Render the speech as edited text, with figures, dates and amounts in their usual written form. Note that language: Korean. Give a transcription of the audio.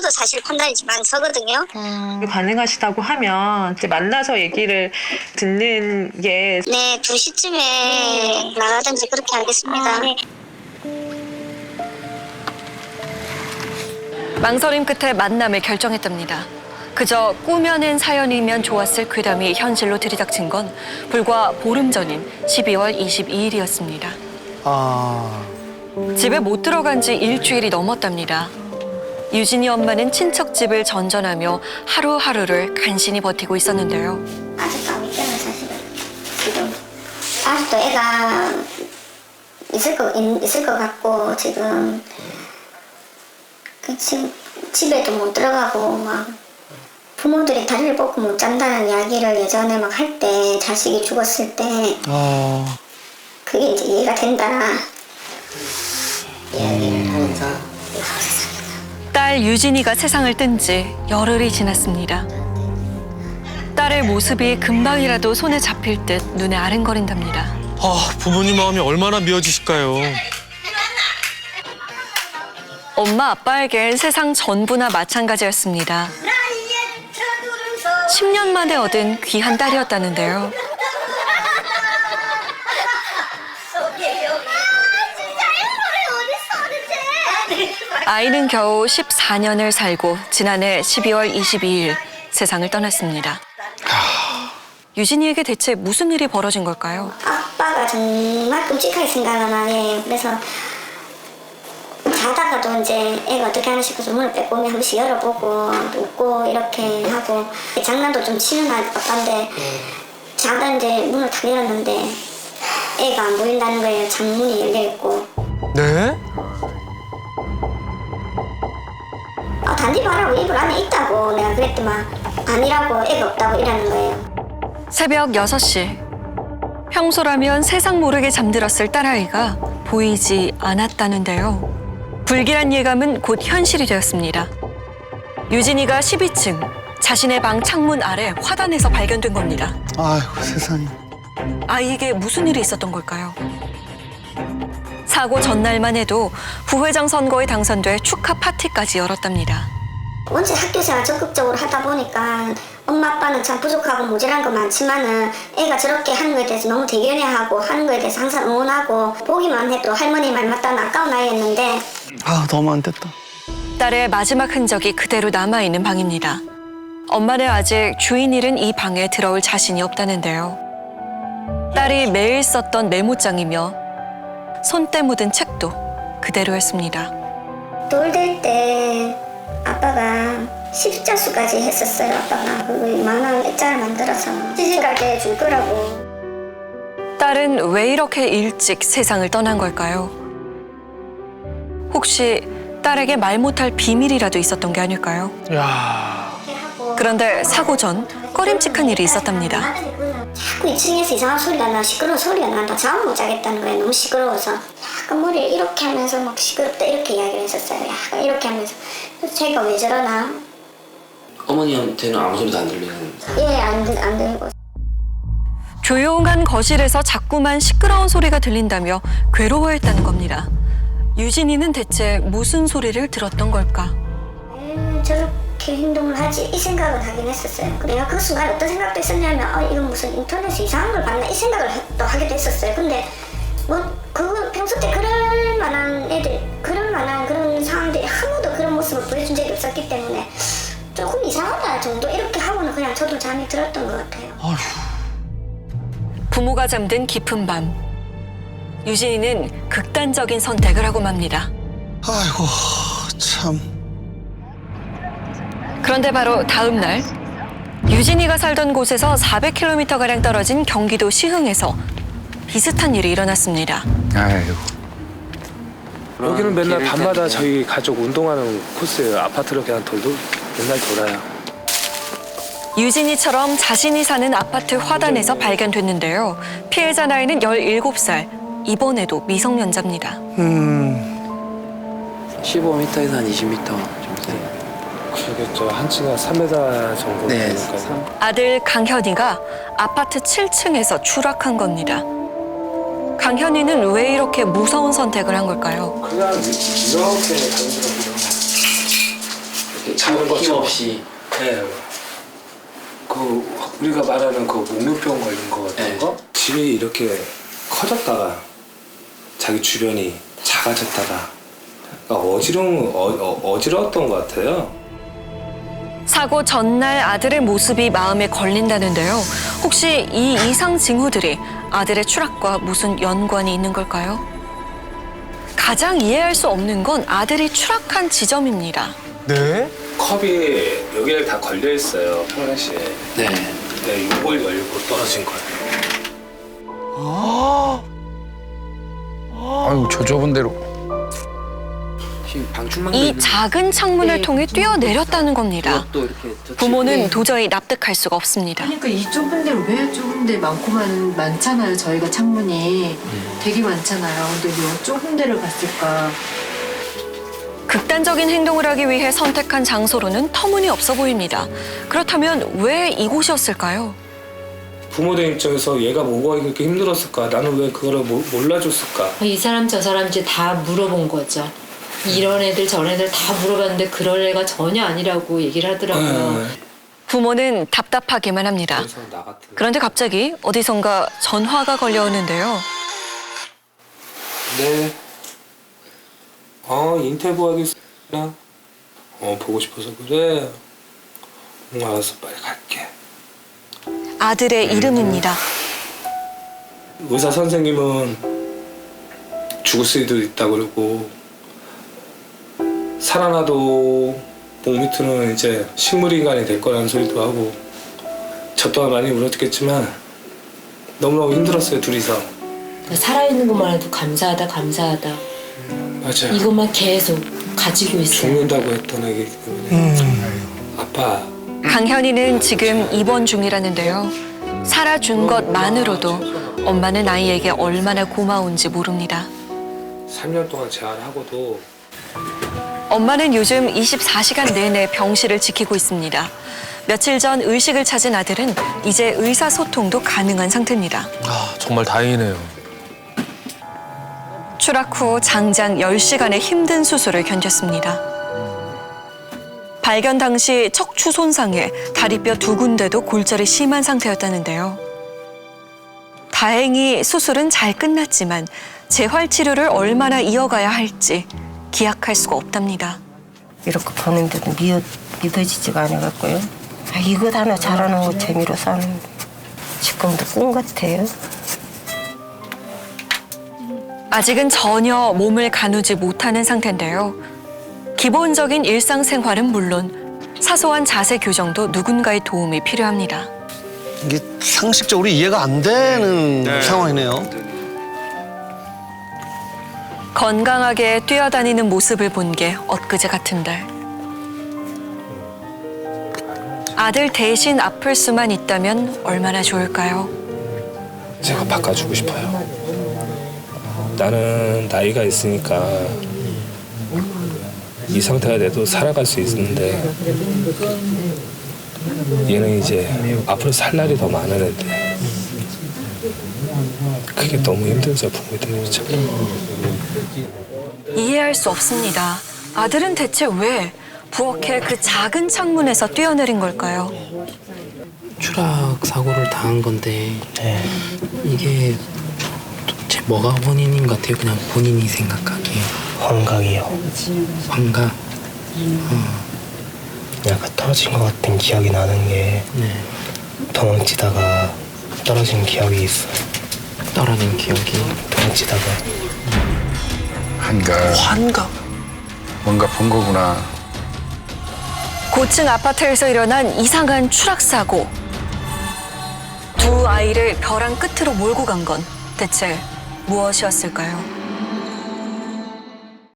지금도 사실 판단이 좀 안 서거든요. 가능하시다고 하면 이제 만나서 얘기를 듣는 게 네, 2시쯤에 나가든지 그렇게 하겠습니다. 네. 망설임 끝에 만남을 결정했답니다. 그저 꾸며낸 사연이면 좋았을 괴담이 현실로 들이닥친 건 불과 보름 전인 12월 22일이었습니다. 집에 못 들어간 지 일주일이 넘었답니다. 유진이 엄마는 친척 집을 전전하며 하루하루를 간신히 버티고 있었는데요. 아직도 안 믿겨요, 사실은. 지금. 아직도 애가 있을 것 같고, 지금 집에도 못 들어가고, 막, 부모들이 다리를 뻗고 못 잔다는 이야기를 예전에 막 할 때, 자식이 죽었을 때, 그게 이제 이해가 된다. 이야기를 하면서, 딸 유진이가 세상을 뜬 지 열흘이 지났습니다. 딸의 모습이 금방이라도 손에 잡힐 듯 눈에 아른거린답니다. 부모님 마음이 얼마나 미어지실까요? 엄마 아빠에겐 세상 전부나 마찬가지였습니다. 10년 만에 얻은 귀한 딸이었다는데요. 아이는 겨우 14년을 살고 지난해 12월 22일 세상을 떠났습니다. 유진이에게 대체 무슨 일이 벌어진 걸까요? 아빠가 정말 끔찍하게 생각을 많이 해요. 그래서 자다가도 이제 애가 어떻게 하나 싶어서 문을 빼꼼히 한 번씩 열어보고 웃고 이렇게 하고 장난도 좀 치는 아빠인데 자다 이제 문을 탁 열었는데 애가 안 보인다는 거예요. 창문이 열려있고. 네? 단지 봐라고 이불 안에 있다고 내가 그랬더만 아니라고 애가 없다고 이러는 거예요. 새벽 6시. 평소라면 세상 모르게 잠들었을 딸아이가 보이지 않았다는데요. 불길한 예감은 곧 현실이 되었습니다. 유진이가 12층, 자신의 방 창문 아래 화단에서 발견된 겁니다. 아이고 세상에. 아이에게 무슨 일이 있었던 걸까요? 사고 전날만 해도 부회장 선거에 당선돼 축하 파티까지 열었답니다. 원체 학교생활 적극적으로 하다 보니까 엄마 아빠는 참 부족하고 모자란 거 많지만은 애가 저렇게 하는 거에 대해서 너무 대견해하고 하는 거에 대해서 항상 응원하고 보기만 해도 할머니 말 맞다는 아까운 아이였는데 너무 안 됐다. 딸의 마지막 흔적이 그대로 남아있는 방입니다. 엄마는 아직 주인 잃은 이 방에 들어올 자신이 없다는데요. 딸이 매일 썼던 메모장이며 손때 묻은 책도 그대로였습니다. 돌 될 때 아빠가 십자수까지 했었어요. 아빠가 그 만원 액자를 만들어서 시집갈때 줄 거라고. 딸은 왜 이렇게 일찍 세상을 떠난 걸까요? 혹시 딸에게 말 못할 비밀이라도 있었던 게 아닐까요? 야. 그런데 사고 전 꺼림칙한 일이 있었답니다. 자꾸 2층에서 이상한 소리가 나, 시끄러운 소리가 난다. 잠을 못 자겠다는 거예요. 너무 시끄러워서. 약간 머리를 이렇게 하면서 막 시끄럽다 이렇게 이야기를 했었어요. 약간 이렇게 하면서. 그래서 제가 왜 저러나? 어머니한테는 아무 소리도 안 들리는. 예, 안 들고. 조용한 거실에서 자꾸만 시끄러운 소리가 들린다며 괴로워했다는 겁니다. 유진이는 대체 무슨 소리를 들었던 걸까? 저렇게 행동을 하지? 이 생각을 하긴 했었어요. 그래요. 그 순간 어떤 생각도 있었냐면 이건 무슨 인터넷에 이상한 걸 봤나? 이 생각을 또 하기도 했었어요. 근데 그 평소 때 그럴 만한 그런 상황들이 한 번도 그런 모습을 보여준 적이 없었기 때문에 조금 이상하다 정도 이렇게 하고는 그냥 저도 잠이 들었던 것 같아요. 부모가 잠든 깊은 밤. 유진이는 극단적인 선택을 하고 맙니다. 아이고 참. 그런데 바로 다음 날 유진이가 살던 곳에서 400km가량 떨어진 경기도 시흥에서 비슷한 일이 일어났습니다. 아이고. 여기는 맨날 밤마다 저희 가족 운동하는 코스예요. 아파트로 그냥 맨날 돌아요. 유진이처럼 자신이 사는 아파트 화단에서 발견됐는데요. 피해자 나이는 17살. 이번에도 미성년자입니다. 15m에서 한 20m 정도 돼요. 그러겠죠. 한 층에 3m 정도 네, 되니까요. 아들 강현이가 아파트 7층에서 추락한 겁니다. 강현이는 왜 이렇게 무서운 선택을 한 걸까요? 그냥 이렇게 자는 힘 것처럼. 없이. 네. 그 우리가 말하는 그 목류병 걸린 거 같은 네. 거. 집이 이렇게 커졌다가 자기 주변이 작아졌다가 어지러웠던 것 같아요. 사고 전날 아들의 모습이 마음에 걸린다는데요. 혹시 이 이상 징후들이 아들의 추락과 무슨 연관이 있는 걸까요? 가장 이해할 수 없는 건 아들이 추락한 지점입니다. 네? 컵이 여기에 다 걸려 있어요, 평상시에. 네. 네, 이걸 열고 떨어진 거예요. 아유 저 좁은 데로. 지금 방충망도 이 이렇게 작은 창문을 통해 뛰어내렸다는 겁니다. 또 이렇게 젖히고. 부모는 도저히 납득할 수가 없습니다. 그러니까 이 좁은 데로 왜 좁은 데 많잖아요. 저희가 창문이 되게 많잖아요. 근데 왜 좁은 데를 갔을까? 극단적인 행동을 하기 위해 선택한 장소로는 터무니없어 보입니다. 그렇다면 왜 이곳이었을까요? 부모들 입장에서 얘가 뭐가 이렇게 힘들었을까? 나는 왜 그거를 몰라줬을까? 이 사람 저 사람 이제 다 물어본 거죠. 이런 애들 저런 애들 다 물어봤는데 그럴 애가 전혀 아니라고 얘기를 하더라고요. 부모는 답답하기만 합니다. 그래서 나 같은. 그런데 갑자기 어디선가 전화가 걸려오는데요. 네. 인터뷰 하겠습니다. 보고 싶어서 그래. 알았어, 빨리 갈게. 아들의 이름입니다. 의사 선생님은 죽을 수도 있다고 그러고 살아나도 목 밑으로는 이제 식물인간이 될 거라는 소리도 하고 저 또한 많이 울었겠지만 너무너무 힘들었어요, 둘이서. 살아있는 것만 해도 감사하다 감사하다. 맞아요. 이것만 계속 가지고 있어요. 죽는다고 했던 애기 때문에 아빠. 강현이는 지금 입원 중이라는데요. 살아준 것만으로도 엄마는 아이에게 얼마나 고마운지 모릅니다. 3년 동안 재활을 하고도 엄마는 요즘 24시간 내내 병실을 지키고 있습니다. 며칠 전 의식을 찾은 아들은 이제 의사소통도 가능한 상태입니다. 아 정말 다행이네요. 추락 후 장장 10시간의 힘든 수술을 견뎠습니다. 발견 당시 척추 손상에 다리뼈 2군데도 골절이 심한 상태였다는데요. 다행히 수술은 잘 끝났지만 재활 치료를 얼마나 이어가야 할지 기약할 수가 없답니다. 이렇게 보는데도 믿어지지가 않아갖고요. 이것 하나 잘하는 거 재미로 사는 지금도 꿈 같아요. 아직은 전혀 몸을 가누지 못하는 상태인데요. 기본적인 일상생활은 물론 사소한 자세 교정도 누군가의 도움이 필요합니다. 이게 상식적으로 이해가 안 되는 상황이네요. 건강하게 뛰어다니는 모습을 본 게 엊그제 같은데 아들 대신 아플 수만 있다면 얼마나 좋을까요? 제가 바꿔주고 싶어요. 나는 나이가 있으니까 이 상태가 돼도 살아갈 수 있는데 얘는 이제 앞으로 살 날이 더 많은데 그게 너무 힘들죠, 부모들 입장에. 이해할 수 없습니다. 아들은 대체 왜 부엌의 그 작은 창문에서 뛰어내린 걸까요? 추락 사고를 당한 건데 이게 도대체 뭐가 원인인 것 같아요? 그냥 본인이 생각하기에. 환각이요. 환각. 약간 떨어진 것 같은 기억이 나는 게 네. 도망치다가 떨어진 기억이 있어요. 떨어진 기억이. 도망치다가. 환각. 뭔가 본 거구나. 고층 아파트에서 일어난 이상한 추락 사고. 두 아이를 벼랑 끝으로 몰고 간 건 대체 무엇이었을까요?